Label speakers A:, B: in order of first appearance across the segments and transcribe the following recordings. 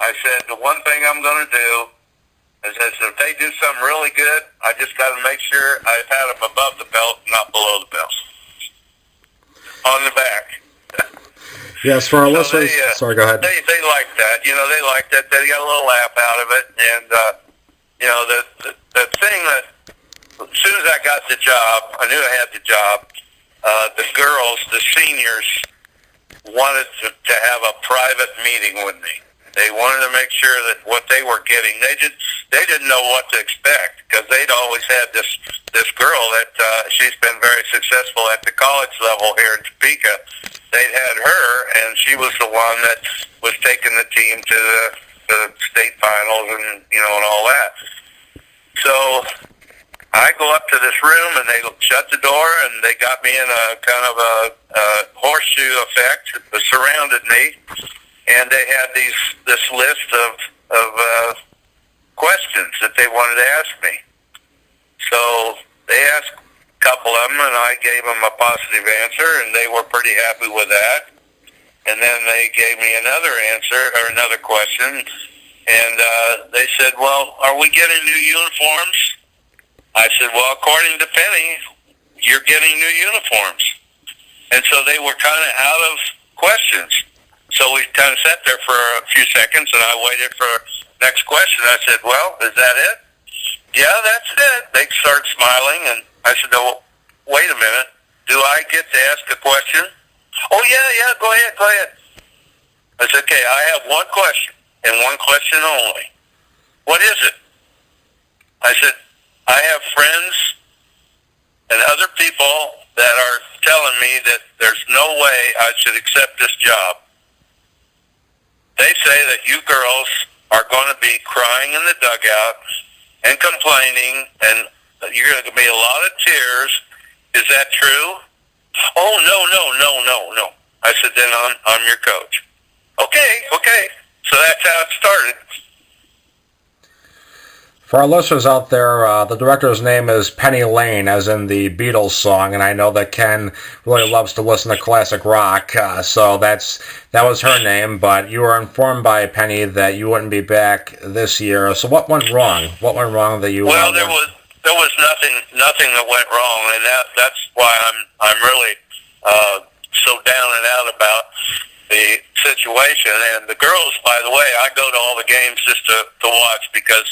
A: I said, the one thing I'm going to do is if they do something really good, I just got to make sure I pat them above the belt, not below the belt. On the back.
B: Yes, for our listeners. Sorry, go ahead.
A: They like that. They like that. They got a little laugh out of it. And, the thing that, as soon as I got the job, I knew I had the job, the girls, the seniors, wanted to have a private meeting with me. They wanted to make sure that what they were getting, they didn't know what to expect, because they'd always had this girl that she's been very successful at the college level here in Topeka. They'd had her, and she was the one that was taking the team to the state finals and and all that. So I go up to this room, and they shut the door, and they got me in a kind of a horseshoe effect. It surrounded me, and they had this list of questions that they wanted to ask me. So they asked a couple of them, and I gave them a positive answer, and they were pretty happy with that. And then they gave me another answer, or another question, and they said, well, are we getting new uniforms? I said, well, according to Penny, you're getting new uniforms. And so they were kind of out of questions. So we kind of sat there for a few seconds, and I waited for the next question. I said, well, is that it? Yeah, that's it. They started smiling, and I said, oh, wait a minute. Do I get to ask a question? Oh, yeah, go ahead. I said, okay, I have one question, and one question only. What is it? I said, I have friends and other people that are telling me that there's no way I should accept this job. They say that you girls are going to be crying in the dugout and complaining, and you're going to be a lot of tears. Is that true? Oh, no. I said, then I'm your coach. Okay. So that's how it started.
B: For our listeners out there, the director's name is Penny Lane, as in the Beatles song, and I know that Ken really loves to listen to classic rock, so that was her name, but you were informed by Penny that you wouldn't be back this year. So what went wrong? What went wrong that you...
A: Well, there was nothing that went wrong, and that's why I'm really so down and out about the situation. And the girls, by the way, I go to all the games just to watch, because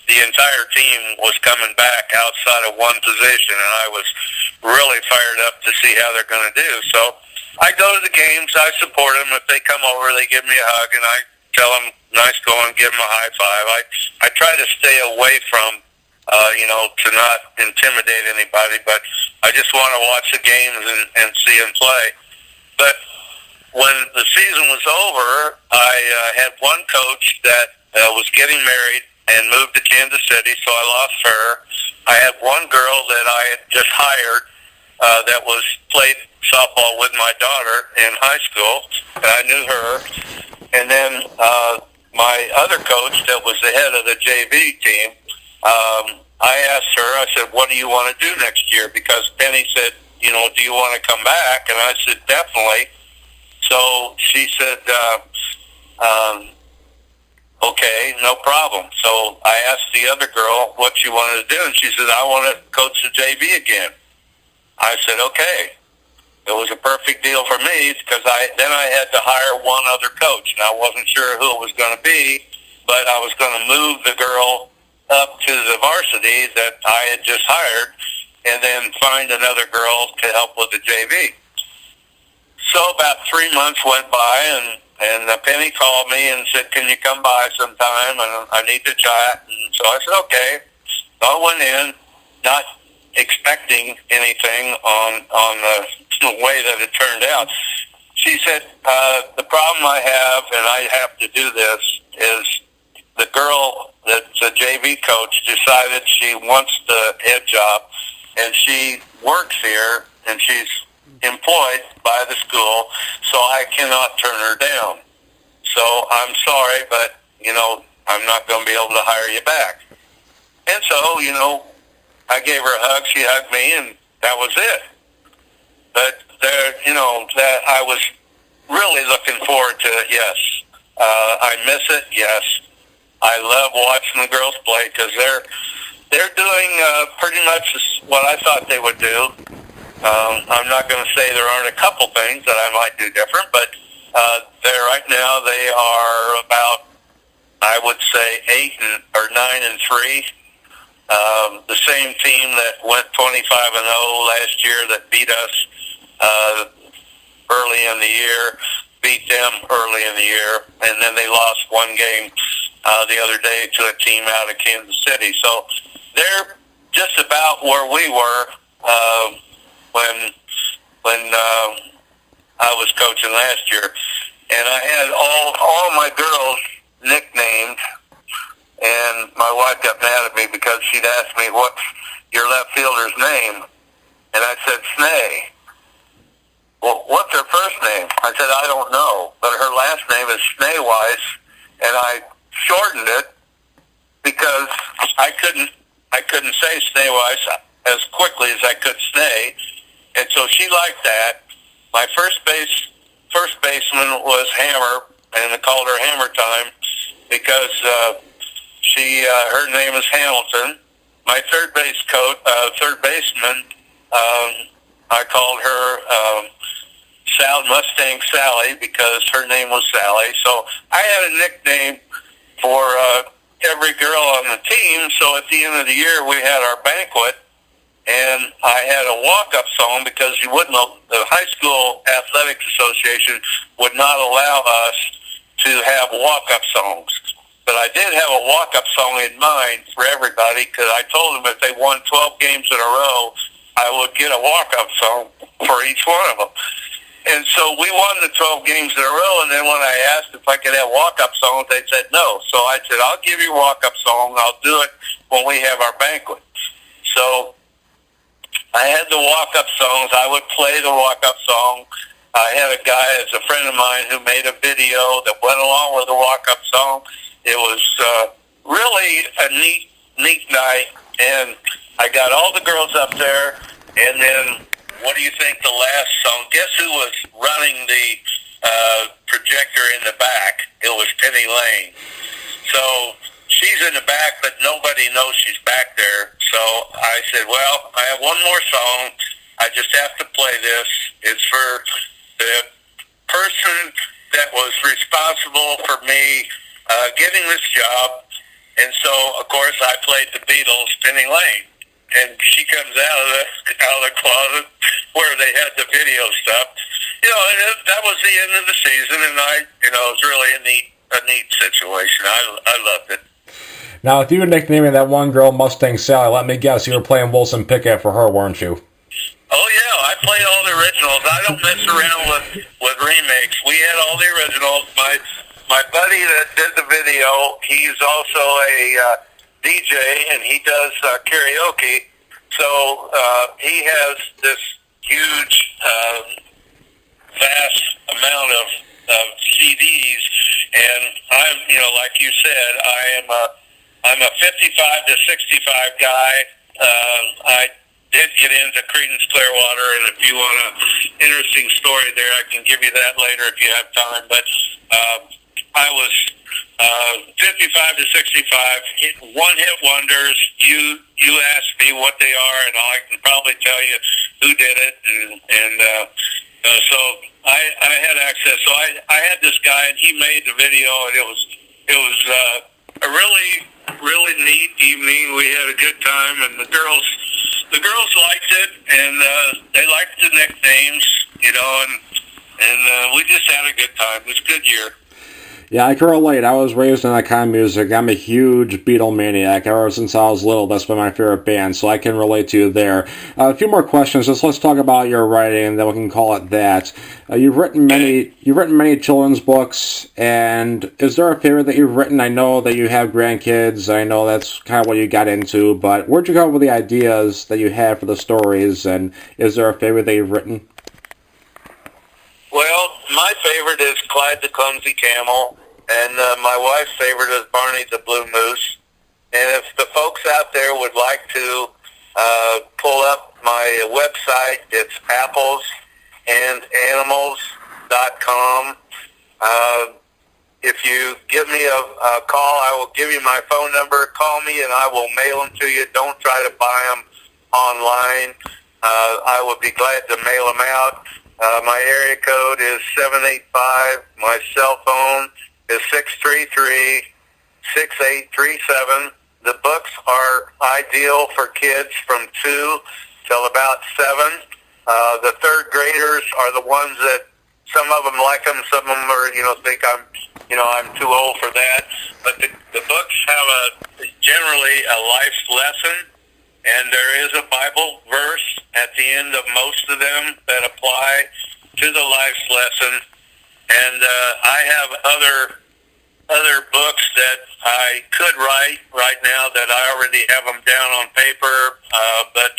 A: the entire team was coming back outside of one position, and I was really fired up to see how they're going to do. So I go to the games, I support them. If they come over, they give me a hug, and I tell them, nice going, give them a high five. I try to stay away from, to not intimidate anybody, but I just want to watch the games and see them play. But when the season was over, I had one coach that was getting married and moved to Kansas City, so I lost her. I had one girl that I had just hired that was played softball with my daughter in high school, and I knew her. And then my other coach that was the head of the JV team, I asked her, I said, what do you want to do next year? Because Penny said, do you want to come back? And I said, definitely. So she said, okay, no problem. So I asked the other girl what she wanted to do, and she said, I want to coach the JV again. I said, okay. It was a perfect deal for me, because then I had to hire one other coach, and I wasn't sure who it was going to be, but I was going to move the girl up to the varsity that I had just hired, and then find another girl to help with the JV. So about 3 months went by, and Penny called me and said, can you come by sometime, and I need to chat. And so I said, okay. So I went in, not expecting anything on the way that it turned out. She said, the problem I have, and I have to do this, is the girl that's a JV coach decided she wants the head job, and she works here, and she's employed by the school, so I cannot turn her down. So I'm sorry, but, I'm not going to be able to hire you back. And so, I gave her a hug, she hugged me, and that was it. But that I was really looking forward to, yes, I miss it, yes. I love watching the girls play because they're doing pretty much what I thought they would do. I'm not going to say there aren't a couple things that I might do different, but they're right now they are about, I would say, 9-3. The same team that went 25-0 last year that beat us early in the year, beat them early in the year, and then they lost one game the other day to a team out of Kansas City. So they're just about where we were when I was coaching last year, and I had all my girls nicknamed. And my wife got mad at me because she'd asked me, what's your left fielder's name? And I said, Snay. Well, what's her first name? I said, I don't know. But her last name is Schneeweiss, and I shortened it because I couldn't say Schneeweiss as quickly as I could Snay. And so she liked that. My first baseman was Hammer, and I called her Hammer Time because her name is Hamilton. My third baseman, I called her Mustang Sally because her name was Sally. So I had a nickname for every girl on the team. So at the end of the year, we had our banquet, and I had a walk-up song because the High School Athletics Association would not allow us to have walk-up songs. But I did have a walk-up song in mind for everybody because I told them if they won 12 games in a row, I would get a walk-up song for each one of them. And so we won the 12 games in a row, and then when I asked if I could have walk-up songs, they said no. So I said, I'll give you a walk-up song. I'll do it when we have our banquet. So I had the walk-up songs. I would play the walk-up song. I had a guy, as a friend of mine, who made a video that went along with the walk-up song. It was really a neat night, and I got all the girls up there, and then what do you think the last song? Guess who was running the projector in the back? It was Penny Lane. So she's in the back, but nobody knows she's back there. So I said, well, I have one more song. I just have to play this. It's for the person that was responsible for me getting this job. And so, of course, I played the Beatles' Penny Lane. And she comes out of the closet where they had the video stuff. And that was the end of the season, and it was really a neat situation. I loved it.
B: Now, if you were nicknaming that one girl Mustang Sally, let me guess, you were playing Wilson Pickett for her, weren't you?
A: Oh, yeah, I played all the originals. I don't mess around with remakes. We had all the originals. My buddy that did the video, he's also a DJ, and he does karaoke. So he has this huge, vast amount of CDs, and I'm, like you said, I'm a 55 to 65 guy. I did get into Creedence Clearwater, and if you want an interesting story there, I can give you that later if you have time. But I was 55 to 65, one-hit wonders. You asked me what they are, and I can probably tell you who did it. And so I had access. So I had this guy, and he made the video, and it was a really neat evening. We had a good time, and the girls liked it, and they liked the nicknames, and we just had a good time. It was a good year.
B: Yeah, I can relate. I was raised in that kind of music. I'm a huge Beatle maniac. Ever since I was little, that's been my favorite band, so I can relate to you there. A few more questions. Let's talk about your writing, then we can call it that. You've written many children's books, and is there a favorite that you've written? I know that you have grandkids. I know that's kind of what you got into, but where'd you come up with the ideas that you had for the stories, and is there a favorite that you've written?
A: Well, my favorite is Clyde the Clumsy Camel, and my wife's favorite is Barney the Blue Moose. And if the folks out there would like to pull up my website, it's applesandanimals.com. if you give me a call, I will give you my phone number. Call me, and I will mail them to you. Don't try to buy them online. I will be glad to mail them out. My area code is 785. My cell phone is 633-6837. The books are ideal for kids from 2 till about 7. The third graders are the ones that some of them like them, some of them are, think I'm too old for that. But the books have generally a life's lesson, and there is a Bible verse at the end of most of them that apply to the life's lesson. And I have other books that I could write right now that I already have them down on paper, but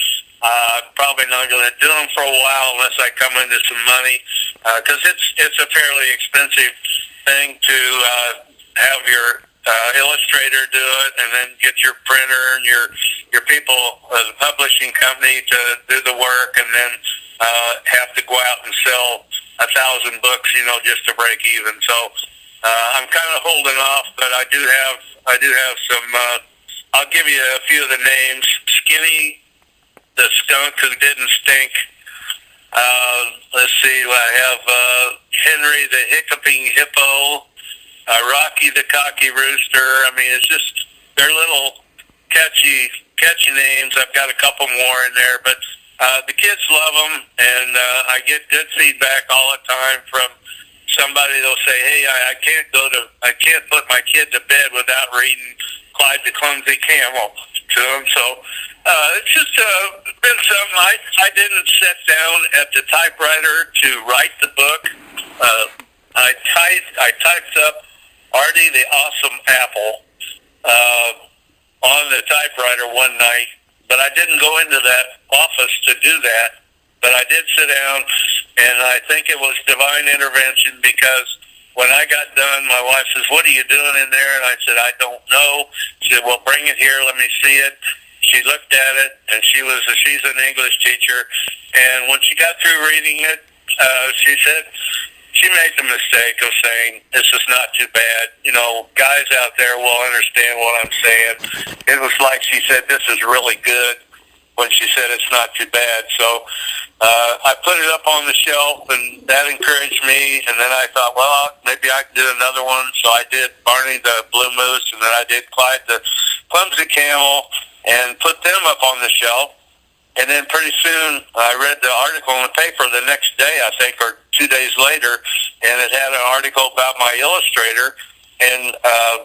A: probably not going to do them for a while unless I come into some money, because it's a fairly expensive thing to have your illustrator do it, and then get your printer and your people, the publishing company, to do the work, and then have to go out and sell 1,000 books, just to break even. So I'm kind of holding off, but I do have some. I'll give you a few of the names: Skinny the Skunk Who Didn't Stink. Let's see. I have Henry the Hiccuping Hippo. Rocky the Cocky Rooster. I mean, it's just, they're little catchy names. I've got a couple more in there, but the kids love them, and I get good feedback all the time from somebody. They'll say, "Hey, I can't put my kid to bed without reading Clyde the Clumsy Camel to them." So it's just been something. I didn't sit down at the typewriter to write the book. I typed up Artie the Awesome Apple on the typewriter one night, but I didn't go into that office to do that. But I did sit down, and I think it was divine intervention, because when I got done, my wife says, "What are you doing in there?" And I said, "I don't know." She said, "Well, bring it here. Let me see it." She looked at it, and she's an English teacher, and when she got through reading it, she said, she made the mistake of saying, "This is not too bad. Guys out there will understand what I'm saying." It was like she said, "This is really good," when she said it's not too bad. So I put it up on the shelf, and that encouraged me. And then I thought, well, maybe I can do another one. So I did Barney the Blue Moose, and then I did Clyde the Clumsy Camel, and put them up on the shelf. And then pretty soon I read the article in the paper the next day, I think, or 2 days later, and it had an article about my illustrator, and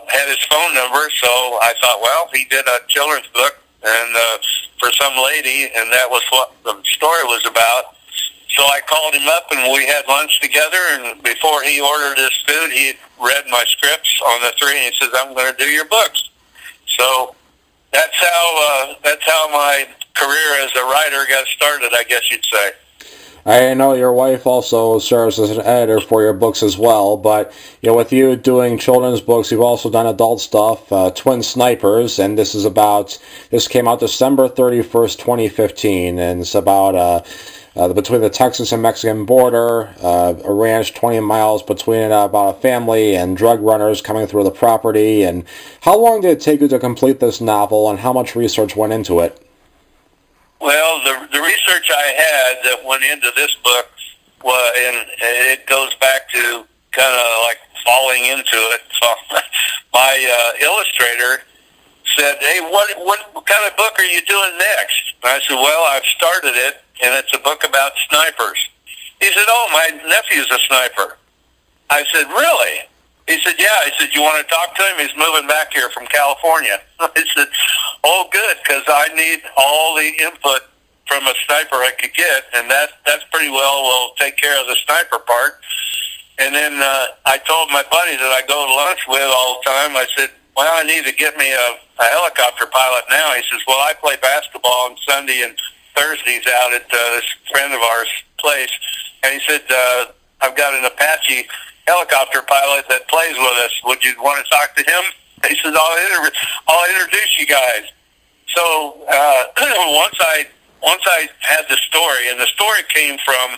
A: had his phone number. So I thought, well, he did a children's book, and for some lady, and that was what the story was about. So I called him up, and we had lunch together, and before he ordered his food, he had read my scripts on the 3, and he says, "I'm going to do your books." So that's how my career as a writer got started, I guess you'd say.
B: I know your wife also serves as an editor for your books as well, but with you doing children's books, you've also done adult stuff, Twin Snipers, and this came out December 31st, 2015, and it's about between the Texas and Mexican border, a ranch 20 miles between about a family and drug runners coming through the property. And how long did it take you to complete this novel, and how much research went into it?
A: Well, the research I had that went into this book and it goes back to kind of like falling into it. So my illustrator said, "Hey, what kind of book are you doing next?" And I said, "Well, I've started it, and it's a book about snipers." He said, "Oh, my nephew's a sniper." I said, "Really?" He said, "Yeah." I said, "You want to talk to him? He's moving back here from California." I said, "Oh, good, because I need all the input from a sniper I could get, and that's pretty well will take care of the sniper part." And then I told my buddy that I go to lunch with all the time, I said, "Well, I need to get me a helicopter pilot now." He says, "Well, I play basketball on Sunday and Thursdays out at this friend of ours' place." And he said, "I've got an Apache helicopter pilot that plays with us. Would you want to talk to him?" He says, I'll introduce you guys." So once I had the story, and the story came from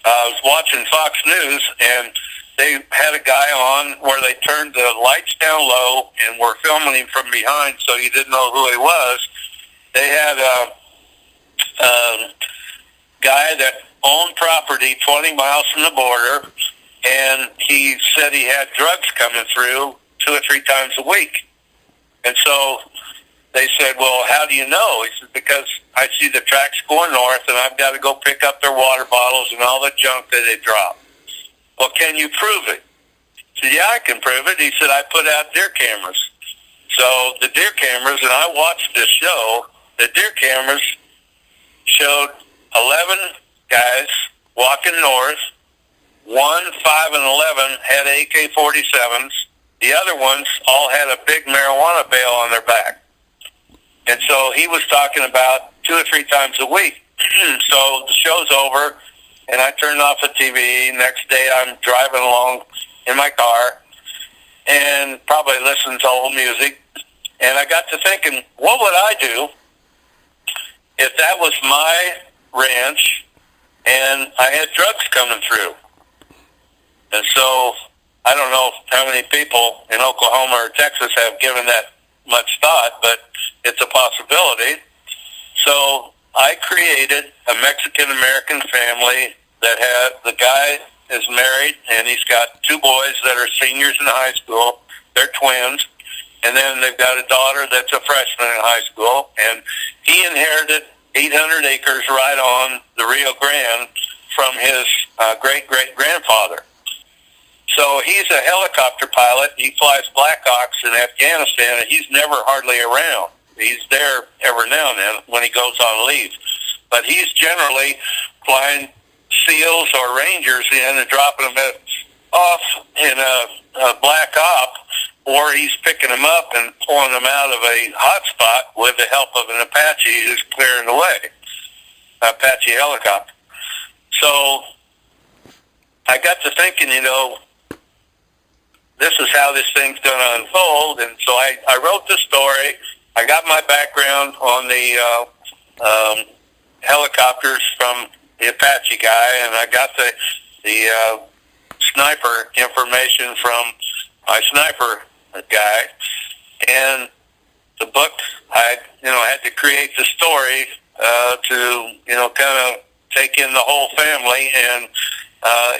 A: I was watching Fox News, and they had a guy on where they turned the lights down low and were filming him from behind, so you didn't know who he was. They had a guy that owned property 20 miles from the border, and he said he had drugs coming through 2 or 3 times a week. And so they said, well, how do you know? He said, because I see the tracks going north, and I've got to go pick up their water bottles and all the junk that they drop. Well, can you prove it? I said, yeah, I can prove it. He said, I put out deer cameras. So the deer cameras, and I watched this show, the deer cameras showed 11 guys walking north. 1, 5, and 11 had AK-47s. The other ones all had a big marijuana bale on their back. And so he was talking about 2 or 3 times a week. So the show's over, and I turned off the TV. Next day I'm driving along in my car and probably listening to old music. And I got to thinking, what would I do if that was my ranch and I had drugs coming through? And so I don't know how many people in Oklahoma or Texas have given that much thought, but it's a possibility. So I created a Mexican-American family that had, the guy is married, and he's got 2 boys that are seniors in high school. They're twins. And then they've got a daughter that's a freshman in high school. And he inherited 800 acres right on the Rio Grande from his great-great-grandfather. So he's a helicopter pilot. He flies Blackhawks in Afghanistan, and he's never hardly around. He's there every now and then when he goes on leave. But he's generally flying SEALs or Rangers in and dropping them off in a Black Op, or he's picking them up and pulling them out of a hot spot with the help of an Apache who's clearing the way, Apache helicopter. So I got to thinking, this is how this thing's going to unfold. And so I wrote the story. I got my background on the helicopters from the Apache guy, and I got the sniper information from my sniper guy. And the book, I had to create the story to kind of take in the whole family, and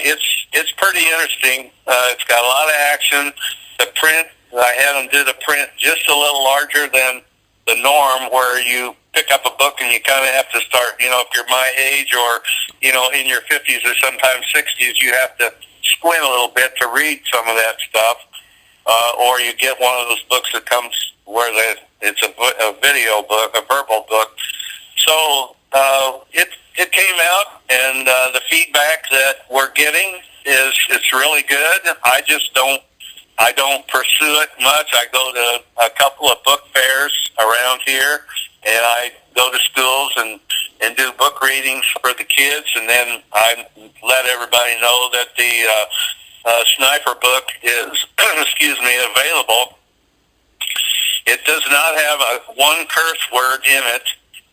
A: it's pretty interesting. It's got a lot of action. The print, I had them do the print just a little larger than the norm, where you pick up a book and you kind of have to start, if you're my age or, in your 50s or sometimes 60s, you have to squint a little bit to read some of that stuff. Or you get one of those books that comes where it's a video book, a verbal book. So it came out, and the feedback that we're getting is it's really good. I don't pursue it much. I go to a couple of book fairs around here, and I go to schools and do book readings for the kids, and then I let everybody know that the sniper book is, available. It does not have one curse word in it.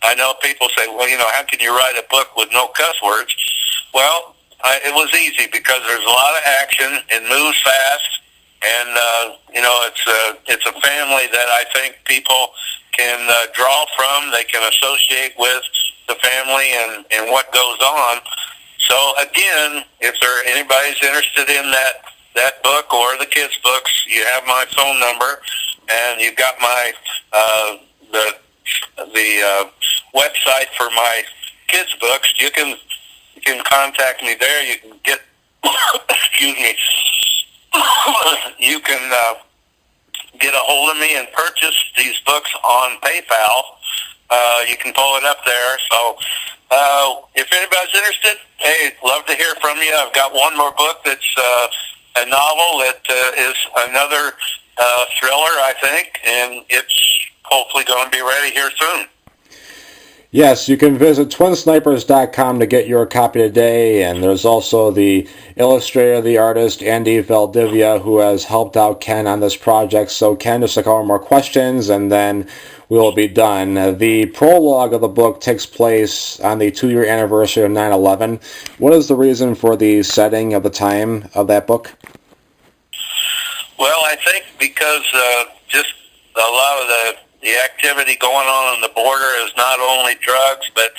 A: I know people say, well, how can you write a book with no cuss words? Well, it was easy because there's a lot of action. It moves fast, and it's a family that I think people can draw from. They can associate with the family and what goes on. So again, if anybody's interested in that book or the kids' books, you have my phone number, and you've got my the website for my kids' books. You can contact me there. You can get excuse me. You can get a hold of me and purchase these books on PayPal. You can pull it up there. So if anybody's interested, hey, love to hear from you. I've got one more book that's a novel that is another thriller, I think, and it's hopefully going to be ready here soon.
B: Yes, you can visit twinsnipers.com to get your copy today, and there's also the illustrator, the artist, Andy Valdivia, who has helped out Ken on this project. So Ken, just a couple more questions, and then we will be done. The prologue of the book takes place on the 2-year anniversary of 9/11. What is the reason for the setting of the time of that book?
A: Well, I think because just a lot of the activity going on the border is not only drugs, but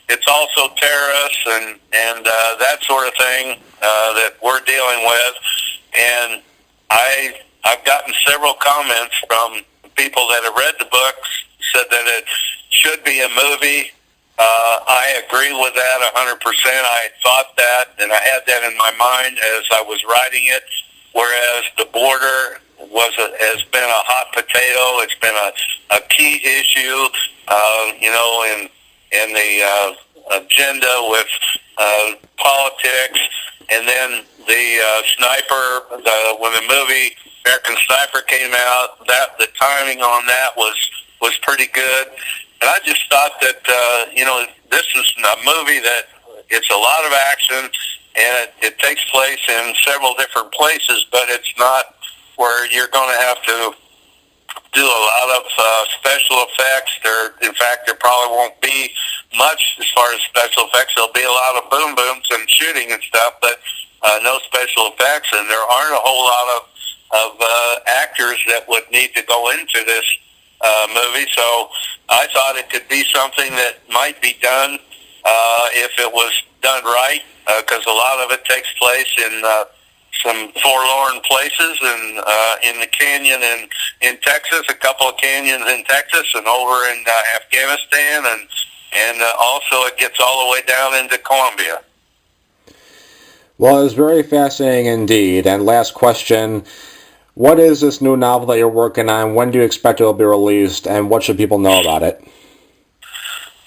A: it's also terrorists and that sort of thing that we're dealing with. And I've gotten several comments from people that have read the books, said that it should be a movie. I agree with that 100%. I thought that, and I had that in my mind as I was writing it. Whereas the border has been a hot potato. It's been a key issue, in the agenda with politics, and then the sniper. When the movie American Sniper came out, that the timing on that was pretty good. And I just thought that this is a movie that it's a lot of action, and it takes place in several different places, but it's not where you're going to have to do a lot of special effects. In fact, there probably won't be much as far as special effects. There'll be a lot of boom booms and shooting and stuff, but no special effects, and there aren't a whole lot of actors that would need to go into this movie. So I thought it could be something that might be done if it was done right, because a lot of it takes place in some forlorn places, and in the canyon in Texas, a couple of canyons in Texas, and over in Afghanistan, and also it gets all the way down into Colombia.
B: Well, it was very fascinating indeed. And last question, what is this new novel that you're working on? When do you expect it will be released, and what should people know about it?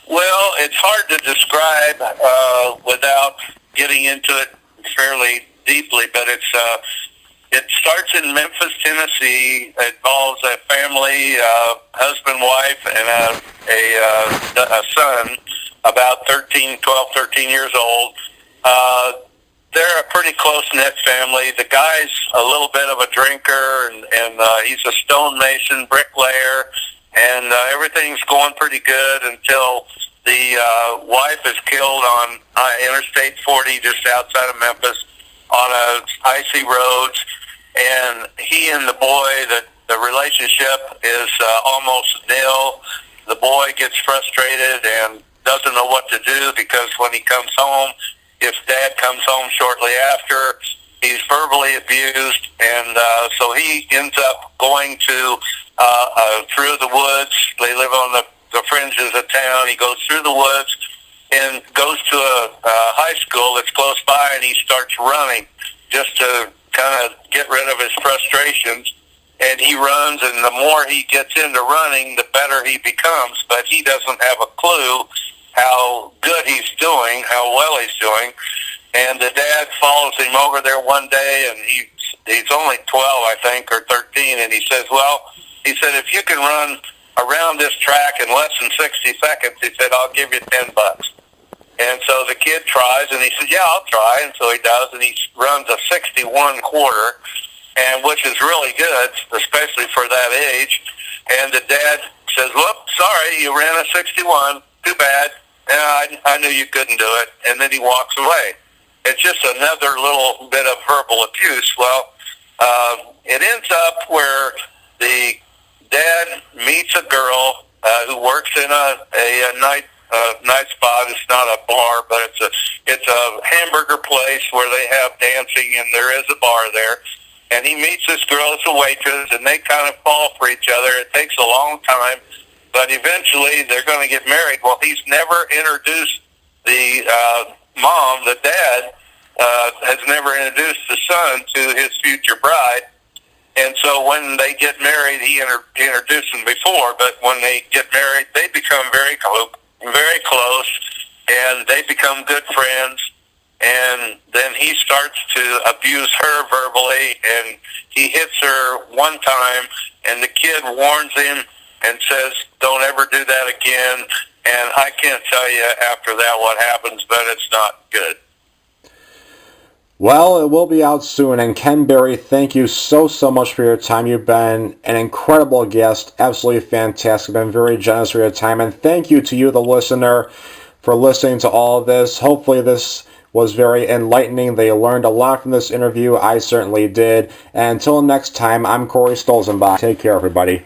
A: Well, it's hard to describe without getting into it fairly deeply, but it starts in Memphis, Tennessee. It involves a family, husband, wife, and a son, about 13 years old. They're a pretty close-knit family. The guy's a little bit of a drinker, and he's a stonemason, bricklayer, and everything's going pretty good until the wife is killed on Interstate 40 just outside of Memphis on icy roads, and he and the boy, the relationship is almost nil. The boy gets frustrated and doesn't know what to do, because when he comes home, if dad comes home shortly after, he's verbally abused, and so he ends up going to through the woods. They live on the fringes of town. He goes through the woods and goes to a high school that's close by, and he starts running just to kind of get rid of his frustrations. And he runs, and the more he gets into running, the better he becomes, but he doesn't have a clue how good he's doing, how well he's doing. And the dad follows him over there one day, and he's only 12, I think, or 13, and he says, if you can run around this track in less than 60 seconds, he said, I'll give you $10. And so the kid tries, and he says, yeah, I'll try. And so he does, and he runs a 61 quarter, and which is really good, especially for that age. And the dad says, whoop, sorry, you ran a 61. Too bad. I knew you couldn't do it. And then he walks away. It's just another little bit of verbal abuse. Well, it ends up where the dad meets a girl who works in a night spot. It's not a bar, but it's a hamburger place where they have dancing, and there is a bar there. And he meets this girl as a waitress, and they kind of fall for each other. It takes a long time, but eventually they're going to get married. Well, he's never introduced the mom, the dad, has never introduced the son to his future bride. And so when they get married, he introduced them before, but when they get married, they become very close, and they become good friends. And then he starts to abuse her verbally, and he hits her one time, and the kid warns him and says, don't ever do that again. And I can't tell you after that what happens, but it's not good.
B: Well, it will be out soon, and Ken Berry, thank you so much for your time. You've been an incredible guest, absolutely fantastic, been very generous for your time, and thank you to you, the listener, for listening to all of this. Hopefully this was very enlightening. They learned a lot from this interview. I certainly did. And until next time, I'm Corey Stolzenbach. Take care, everybody.